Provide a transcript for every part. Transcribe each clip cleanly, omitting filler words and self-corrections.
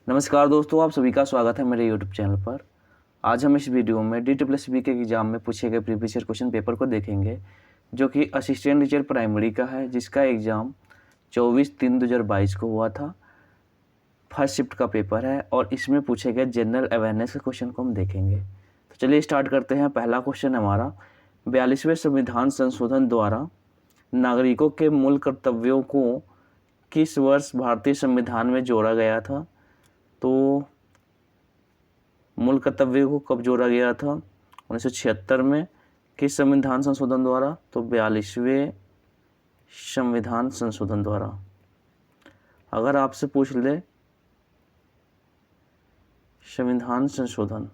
नमस्कार दोस्तों, आप सभी का स्वागत है मेरे यूट्यूब चैनल पर। आज हम इस वीडियो में DSSB के एग्ज़ाम में पूछे गए प्रीवियस ईयर क्वेश्चन पेपर को देखेंगे, जो कि असिस्टेंट टीचर प्राइमरी का है, जिसका एग्ज़ाम 24/3/2022 को हुआ था। फर्स्ट शिफ्ट का पेपर है और इसमें पूछे गए जनरल अवेयरनेस के क्वेश्चन को हम देखेंगे। तो चलिए स्टार्ट करते हैं। पहला क्वेश्चन हमारा, 42वें संविधान संशोधन द्वारा नागरिकों के मूल कर्तव्यों को किस वर्ष भारतीय संविधान में जोड़ा गया था? तो मूल कर्तव्य को कब जोड़ा गया था? 1976 में। किस संविधान संशोधन द्वारा? तो 42वें संविधान संशोधन द्वारा। अगर आपसे पूछ ले संविधान संशोधन,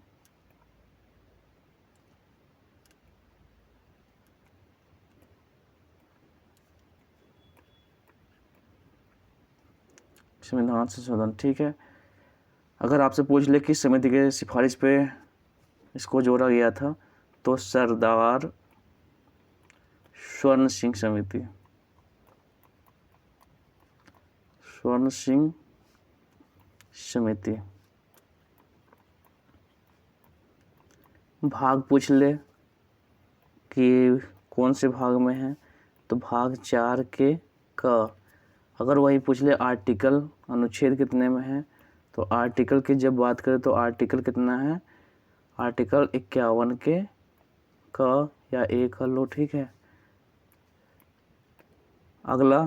संविधान संशोधन, ठीक है। अगर आपसे पूछ ले किस समिति के सिफारिश पे इसको जोड़ा गया था, तो सरदार स्वर्ण सिंह समिति, स्वर्ण सिंह समिति। भाग पूछ ले कि कौन से भाग में है, तो भाग 4 के क। अगर वही पूछ ले आर्टिकल, अनुच्छेद कितने में है, तो आर्टिकल की जब बात करें तो आर्टिकल कितना है, आर्टिकल 51 के क या ए कर लो, ठीक है। अगला,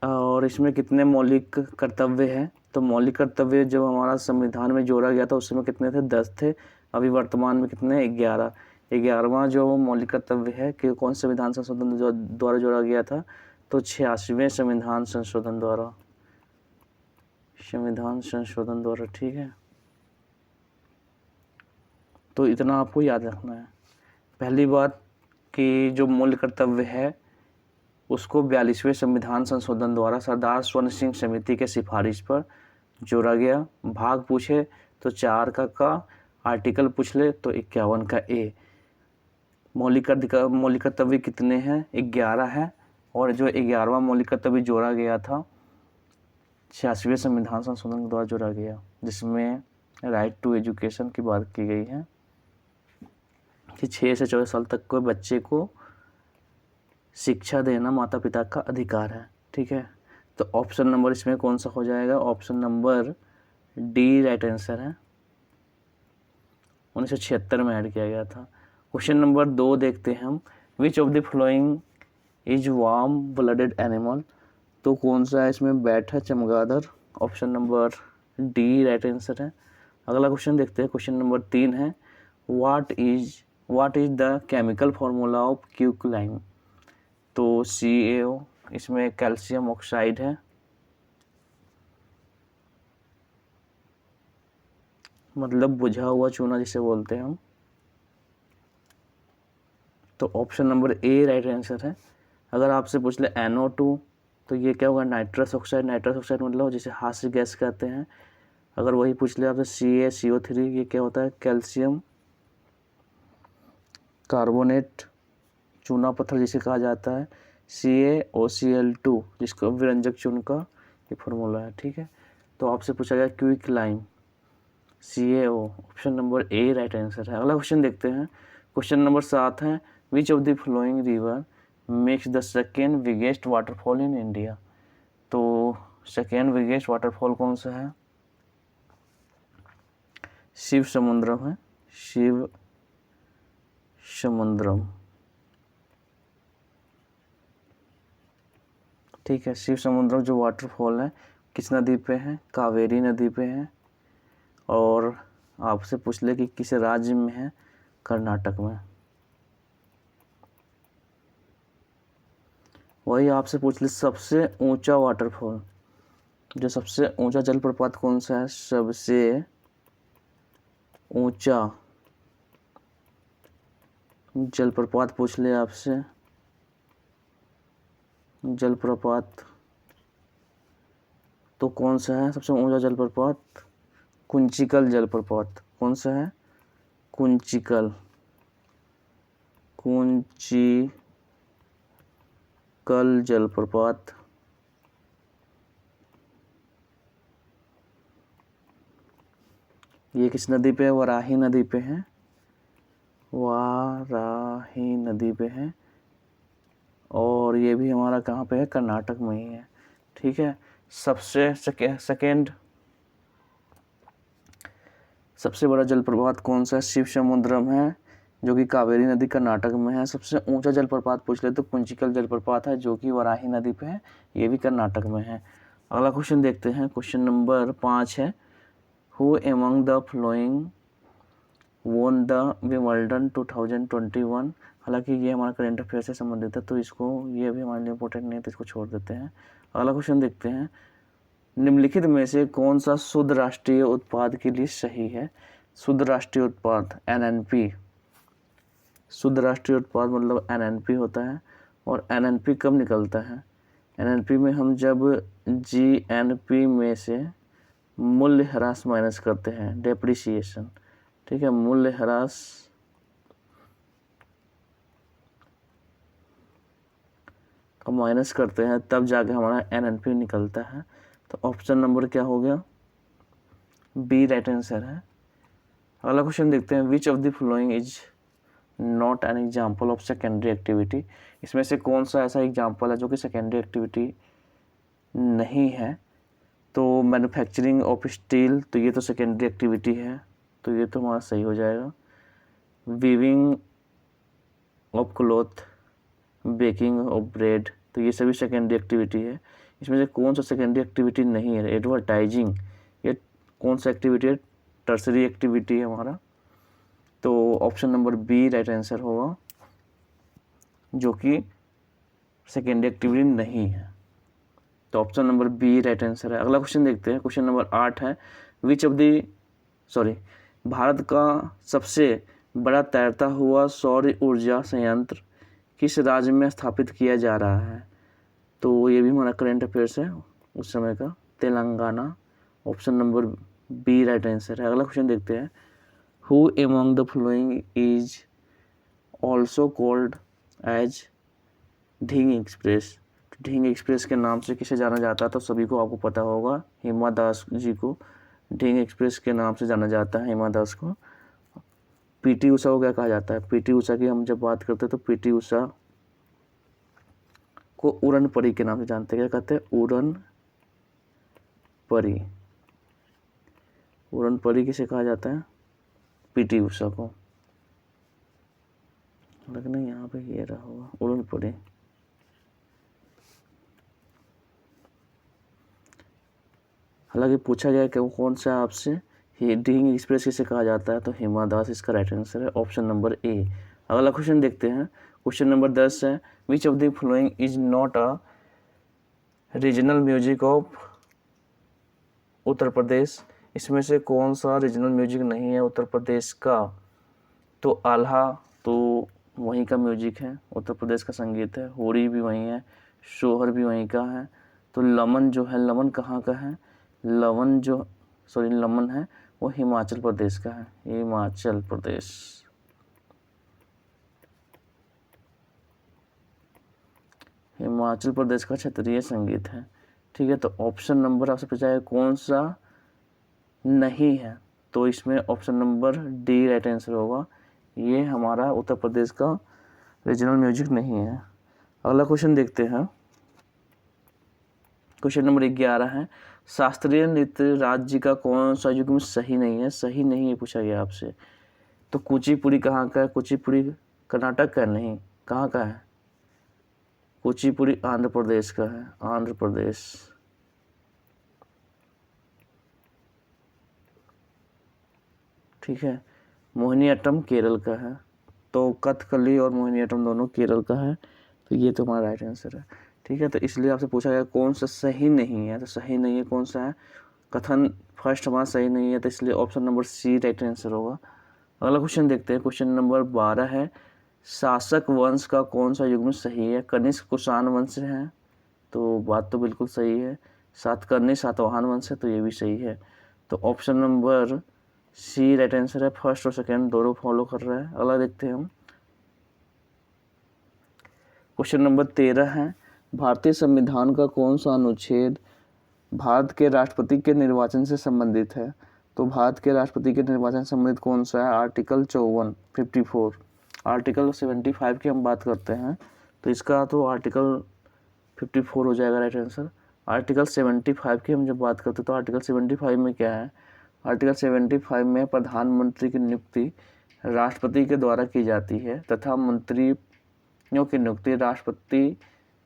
और इसमें कितने मौलिक कर्तव्य हैं, तो मौलिक कर्तव्य जब हमारा संविधान में जोड़ा गया था उस समय कितने थे? 10 थे। अभी वर्तमान में कितने? 11। 11वां जो मौलिक कर्तव्य है कि कौन संविधान संशोधन द्वारा जोड़ा गया था, तो 86वें संविधान संशोधन द्वारा, संविधान संशोधन द्वारा, ठीक है। तो इतना आपको याद रखना है। पहली बात कि जो मूल कर्तव्य है उसको 42वें संविधान संशोधन द्वारा सरदार स्वर्ण सिंह समिति के सिफारिश पर जोड़ा गया। भाग पूछे तो 4 का, आर्टिकल पूछ ले तो 51 का ए। मौलिक कर्तव्य कितने हैं? 11 है। और जो 11वां मौलिक कर्तव्य जोड़ा गया था 86वें संविधान संशोधन द्वारा जोड़ा गया, जिसमें राइट टू एजुकेशन की बात की गई है कि 6 से 14 साल तक के बच्चे को शिक्षा देना माता पिता का अधिकार है, ठीक है। तो ऑप्शन नंबर इसमें कौन सा हो जाएगा? Option number D right answer है। 1976 में ऐड किया गया था। क्वेश्चन नंबर 2 देखते हैं हम, विच of the following is warm blooded animal, तो कौन सा है इसमें? बैट है, चमगादड़। Option number D right answer है। अगला क्वेश्चन देखते हैं। क्वेश्चन नंबर 3 है, what is the chemical formula of quicklime, तो CaO, इसमें कैल्शियम ऑक्साइड है, मतलब बुझा हुआ चूना जिसे बोलते हैं हम। तो ऑप्शन नंबर ए राइट आंसर है। अगर आपसे पूछ ले NO2, तो ये क्या होगा? Nitrous oxide. नाइट्रस ऑक्साइड मतलब जिसे हास्य गैस कहते हैं। अगर वही पूछ ले आपसे CaCO3, ये क्या होता है? कैल्शियम कार्बोनेट, चूना पत्थर जिसे कहा जाता है। CaOCl2, जिसका विरंजक चून का ये फॉर्मूला है, ठीक है। तो आपसे पूछा गया quick lime, CaO, option number ए राइट आंसर है। अगला क्वेश्चन देखते हैं। क्वेश्चन नंबर 7 है, which of the following river makes the second biggest waterfall in India, तो सेकेंड बिगेस्ट वाटरफॉल कौन सा है? शिव समुद्रम है, शिव समुद्रम, ठीक है। शिव समुद्रम जो वाटरफॉल है किस नदी पे है? कावेरी नदी पे है। और आपसे पूछ ले कि किस राज्य में है? कर्नाटक में। वही आपसे पूछ ले सबसे ऊंचा वाटरफॉल, जो सबसे ऊंचा जलप्रपात कौन सा है? सबसे ऊंचा जलप्रपात पूछ ले आपसे, जलप्रपात तो कौन सा है सबसे ऊंचा जलप्रपात? कुंचिकल जलप्रपात। कौन सा है? कुंचिकल, कुंचिकल जलप्रपात। ये किस नदी पे है? वाराही नदी पे है, वाराही नदी पे है, और ये भी हमारा कहाँ पे है? कर्नाटक में ही है। ठीक है। सबसे बड़ा जलप्रपात कौन सा है? शिव समुद्रम है, जो कि कावेरी नदी कर्नाटक में है। सबसे ऊंचा जलप्रपात पूछ ले तो कुंचिकल जलप्रपात है, जो कि वाराही नदी पे है, ये भी कर्नाटक में है। अगला क्वेश्चन देखते हैं। क्वेश्चन नंबर 5 है, who among the flowing won the Wimbledon 2021। हालांकि ये हमारा करंट अफेयर से संबंधित है, तो इसको, ये भी हमारे लिए इंपॉर्टेंट नहीं है, तो इसको छोड़ देते हैं। अगला क्वेश्चन देखते हैं, निम्नलिखित में से कौन सा शुद्ध राष्ट्रीय उत्पाद के लिए सही है? शुद्ध राष्ट्रीय उत्पाद NNP, शुद्ध राष्ट्रीय उत्पाद मतलब NNP होता है। और NNP कब निकलता है? NNP में हम जब GNP में से मूल्य ह्रास माइनस करते हैं, डेप्रिसिएशन, ठीक है, मूल्य ह्रास का माइनस करते हैं, तब जाके हमारा NNP निकलता है। तो ऑप्शन नंबर क्या हो गया? बी राइट आंसर है। अगला क्वेश्चन देखते हैं, विच of the following is not an example of secondary activity. इसमें से कौन सा ऐसा एग्जाम्पल है जो कि सेकेंडरी एक्टिविटी नहीं है? तो मैन्युफैक्चरिंग ऑफ स्टील, तो ये तो सेकेंडरी एक्टिविटी है, तो ये तो हमारा सही हो जाएगा। Weaving of cloth, baking of bread, तो ये सभी सेकेंडरी एक्टिविटी है। इसमें से कौन सा सेकेंडरी एक्टिविटी नहीं है? एडवर्टाइजिंग, ये कौन सा एक्टिविटी है? टर्सरी एक्टिविटी है हमारा। तो option number B right answer होगा, जो कि सेकेंडरी एक्टिविटी नहीं है। तो option number B right answer है। अगला क्वेश्चन देखते हैं। क्वेश्चन नंबर 8 है, भारत का सबसे बड़ा तैरता हुआ सौर ऊर्जा संयंत्र किस राज्य में स्थापित किया जा रहा है? तो ये भी हमारा करंट अफेयर्स है उस समय का, Telangana. Option number B right answer है। अगला क्वेश्चन देखते हैं, who among the following is also called as Dhing express. Dhing express के नाम से किसे जाना जाता है? तो सभी को आपको पता होगा, हिमा दास जी को ढींग एक्सप्रेस के नाम से जाना जाता है, हिमा दास को। पीटी उषा को क्या कहा जाता है? पीटी उषा की हम जब बात करते हैं तो पीटी उषा को उड़न परी के नाम से जानते हैं। क्या कहते हैं? उड़न परी। उड़न परी किसे कहा जाता है? पीटी उषा को। लगना यहाँ पे ये रहा होगा, उड़न परी। हालांकि पूछा गया कि वो कौन सा आपसे, ढींग एक्सप्रेस किसे कहा जाता है? तो हिमा दास इसका राइट आंसर है, ऑप्शन नंबर ए। अगला क्वेश्चन देखते हैं। क्वेश्चन नंबर 10 है, which of the following is not a regional music of Uttar Pradesh. इसमें से कौन सा रीजनल म्यूजिक नहीं है उत्तर प्रदेश का? तो आल्हा तो वहीं का म्यूजिक है, उत्तर प्रदेश का संगीत है। होरी भी वहीं है, शोहर भी वहीं का है। तो लमन जो है, लमन कहाँ का है? लमन है वो हिमाचल प्रदेश का है, हिमाचल प्रदेश। हिमाचल प्रदेश का क्षेत्रीय संगीत है। ठीक है। तो ऑप्शन नंबर आपसे पूछा है कौन सा नहीं है, तो इसमें option number D right answer होगा। ये हमारा उत्तर प्रदेश का रीजनल म्यूजिक नहीं है। अगला क्वेश्चन देखते हैं। क्वेश्चन नंबर 11 है, शास्त्रीय नृत्य राज्य का कौन सा युग्म सही नहीं है? सही नहीं है पूछा गया आपसे। तो कुचिपुड़ी कहाँ का है? कुचिपुड़ी कर्नाटक का नहीं, कहाँ का है? कुचिपुड़ी आंध्र प्रदेश का है, आंध्र प्रदेश। ठीक है। मोहिनीअट्टम केरल का है। तो कथकली और मोहिनीअट्टम दोनों केरल का है, तो ये तो हमारा राइट आंसर है। ठीक है। तो इसलिए आपसे पूछा गया कौन सा सही नहीं है, तो सही नहीं है कौन सा है? कथन फर्स्ट हमारा सही नहीं है, तो इसलिए option number C right answer होगा। अगला क्वेश्चन देखते हैं। क्वेश्चन नंबर 12 है, शासक वंश का कौन सा युग्म सही है? कनिष्क कुषाण वंश है, तो बात तो बिल्कुल सही है। सातकर्णी सातवाहन वंश है, तो ये भी सही है। तो option number C right answer है। फर्स्ट और सेकेंड दोनों फॉलो कर रहा है। अगला देखते हैं हम। क्वेश्चन नंबर 13 है, भारतीय संविधान का कौन सा अनुच्छेद भारत के राष्ट्रपति के निर्वाचन से संबंधित है? तो भारत के राष्ट्रपति के निर्वाचन से संबंधित कौन सा है? आर्टिकल 54। आर्टिकल 75 की हम बात करते हैं तो इसका तो आर्टिकल 54 हो जाएगा राइट आंसर। आर्टिकल 75 की हम जब बात करते हैं तो आर्टिकल 75 में क्या है? आर्टिकल 75 में प्रधानमंत्री की नियुक्ति राष्ट्रपति के द्वारा की जाती है तथा मंत्रियों की नियुक्ति राष्ट्रपति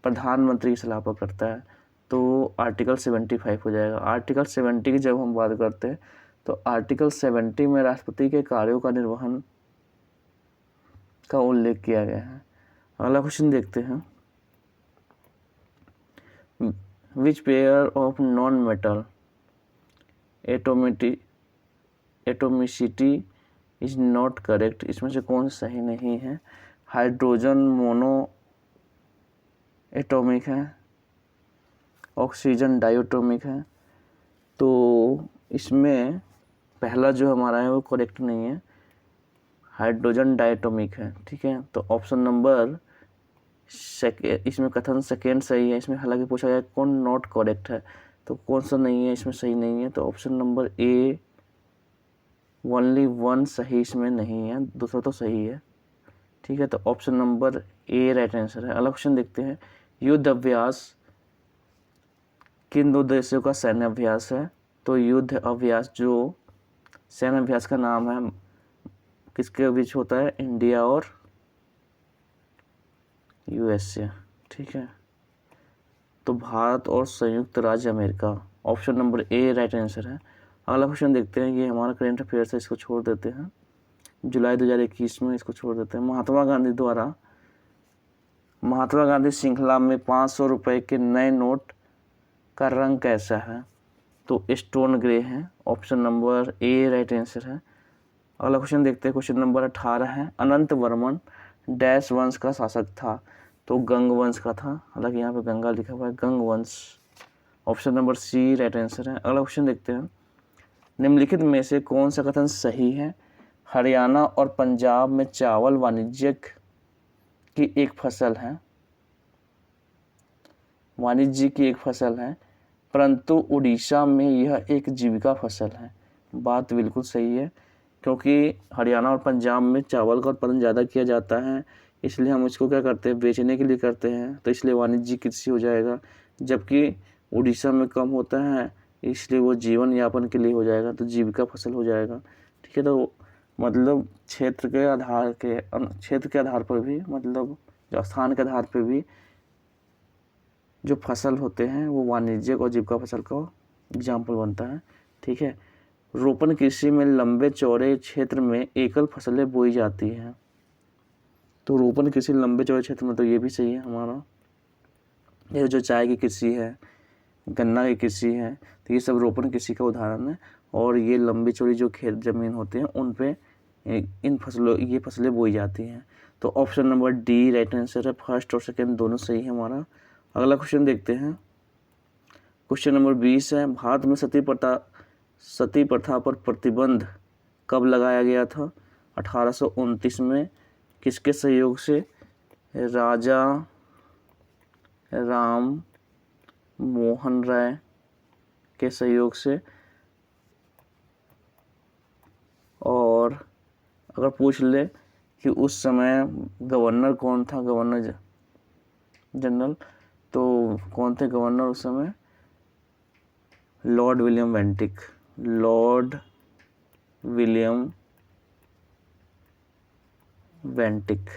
प्रधानमंत्री की सलाह पर करता है। तो आर्टिकल 75 हो जाएगा। आर्टिकल 70 की जब हम बात करते हैं तो आर्टिकल 70 में राष्ट्रपति के कार्यों का निर्वहन का उल्लेख किया गया है। अगला क्वेश्चन देखते हैं। Which pair of non metal atomicity is not correct? इसमें से कौन सही नहीं है? हाइड्रोजन मोनो एटॉमिक है, ऑक्सीजन डाइएटॉमिक है। तो इसमें पहला जो हमारा है वो करेक्ट नहीं है, हाइड्रोजन डाइएटॉमिक है। ठीक है, तो ऑप्शन नंबर इसमें कथन सेकेंड सही है। इसमें हालांकि पूछा गया कौन नॉट करेक्ट है, तो कौन सा नहीं है इसमें सही नहीं है? तो option number A only one सही इसमें नहीं है, दूसरा तो सही है। ठीक है, तो ऑप्शन नंबर ए राइट आंसर है। अगला क्वेश्चन देखते हैं। युद्ध अभ्यास किन दो देशों का सैन्य अभ्यास है? तो युद्ध अभ्यास जो सैन्य अभ्यास का नाम है किसके बीच होता है? इंडिया और यूएसए। ठीक है, तो भारत और संयुक्त राज्य अमेरिका। ऑप्शन नंबर ए राइट आंसर है। अगला क्वेश्चन देखते हैं। ये हमारा करंट अफेयर्स है, इसको छोड़ देते हैं। जुलाई 2021 में इसको छोड़ देते हैं। महात्मा गांधी द्वारा महात्मा गांधी श्रृंखला में 500 रुपये के नए नोट का रंग कैसा है? तो स्टोन ग्रे है। ऑप्शन नंबर ए राइट आंसर है। अगला क्वेश्चन देखते हैं। क्वेश्चन नंबर 18 है। अनंत वर्मन डैश वंश का शासक था? तो गंग वंश का था। हालांकि यहाँ पे गंगा लिखा हुआ है, गंग वंश। Option number C right answer है। अगला क्वेश्चन देखते हैं। निम्नलिखित में से कौन सा कथन सही है? हरियाणा और पंजाब में चावल वाणिज्यिक की एक फसल है, वाणिज्य की एक फसल है, परंतु उड़ीसा में यह एक जीविका फसल है। बात बिल्कुल सही है, क्योंकि हरियाणा और पंजाब में चावल का उत्पादन ज़्यादा किया जाता है, इसलिए हम इसको क्या करते हैं? बेचने के लिए करते हैं, तो इसलिए वाणिज्यिक कृषि हो जाएगा। जबकि उड़ीसा में कम होता है, इसलिए वो जीवन यापन के लिए हो जाएगा, तो जीविका फसल हो जाएगा। ठीक है, तो मतलब क्षेत्र के आधार पर भी, मतलब जो स्थान के आधार पर भी जो फसल होते हैं वो वाणिज्यिक और जीविका फसल का एग्जाम्पल बनता है। ठीक है, रोपण कृषि में लंबे चौड़े क्षेत्र में एकल फसलें बोई जाती हैं। तो रोपण कृषि लंबे चौड़े क्षेत्र में, तो ये भी सही है हमारा। ये जो चाय की कृषि है, गन्ना की कृषि है, तो ये सब रोपण कृषि का उदाहरण है। और ये लंबी चौड़ी जो खेत जमीन होते हैं उन पे ये फसलें बोई जाती हैं। तो option number D right answer है। फर्स्ट और सेकेंड दोनों सही है हमारा। अगला क्वेश्चन देखते हैं। क्वेश्चन नंबर 20 है। भारत में सती प्रथा पर प्रतिबंध कब लगाया गया था? 1829 में। किसके सहयोग से? राजा राम मोहन राय के सहयोग से। और अगर पूछ ले कि उस समय गवर्नर कौन था, गवर्नर जनरल, तो कौन थे गवर्नर उस समय? Lord William Bentinck. Lord William Bentinck.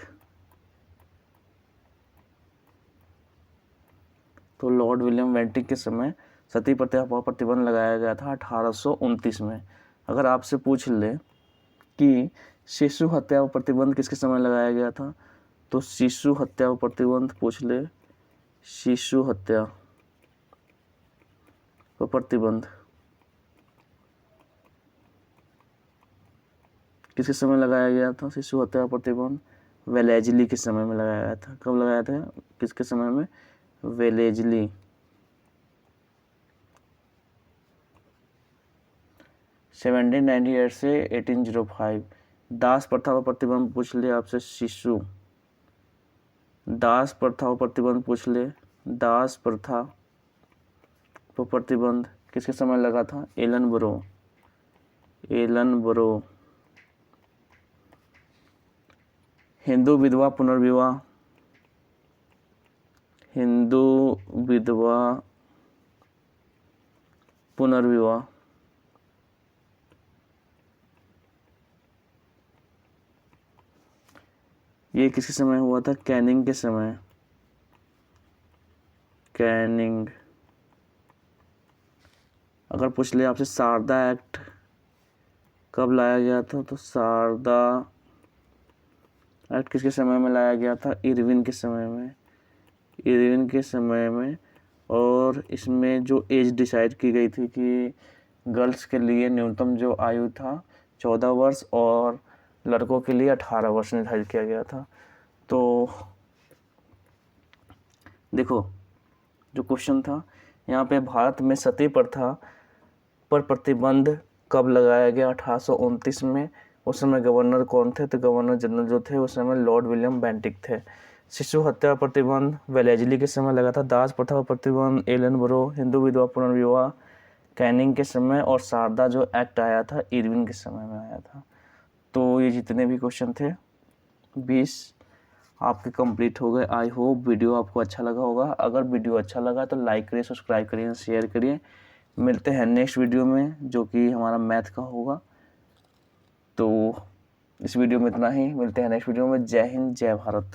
तो लॉर्ड विलियम बेंटिक के समय सती प्रथा पर प्रतिबंध लगाया गया था 1829 में। अगर आपसे पूछ ले कि शिशु हत्या पर प्रतिबंध किसके समय लगाया गया था, तो शिशु हत्या पर प्रतिबंध पूछ ले, शिशु हत्या पर प्रतिबंध किसके समय लगाया गया था? शिशु हत्या पर प्रतिबंध वेलेजली के समय में लगाया गया था। कब लगाया था? किसके समय में? वेलेजली। सेवनटीन 1898 से 1805। दास प्रथा पर प्रतिबंध पूछ ले आपसे, शिशु दास प्रथा पर प्रतिबंध पूछ ले, दास प्रथा पर प्रतिबंध किसके समय लगा था? Ellenborough. Ellenborough. Hindu विधवा पुनर्विवाह, हिंदू विधवा पुनर्विवाह, ये किसके समय हुआ था? कैनिंग के समय। कैनिंग। अगर पूछ ले आपसे शारदा एक्ट कब लाया गया था, तो शारदा एक्ट किसके समय में लाया गया था? इरविन के समय में। इरविन के समय में। और इसमें जो एज डिसाइड की गई थी कि गर्ल्स के लिए न्यूनतम जो आयु था 14 वर्ष और लड़कों के लिए 18 वर्ष निर्धारित किया गया था। तो देखो जो क्वेश्चन था यहाँ पे, भारत में सती प्रथा पर प्रतिबंध कब लगाया गया? 1829 में। उस समय गवर्नर कौन थे? तो गवर्नर जनरल जो थे उस समय लॉर्ड विलियम बेंटिक थे। शिशु हत्या प्रतिबंध वेलेस्ली के समय लगा था। दास प्रथा पर प्रतिबंध एलन ब्रो। हिंदू विधवा पुनर्विवाह कैनिंग के समय। और शारदा जो एक्ट आया था इरविन के समय में आया था। तो ये जितने भी क्वेश्चन थे 20 आपके कंप्लीट हो गए। आई होप वीडियो आपको अच्छा लगा होगा। अगर वीडियो अच्छा लगा तो लाइक करिए, सब्सक्राइब करिए, शेयर करिए। मिलते हैं नेक्स्ट वीडियो में जो कि हमारा मैथ का होगा। तो इस वीडियो में इतना ही, मिलते हैं नेक्स्ट वीडियो में। जय हिंद, जय भारत।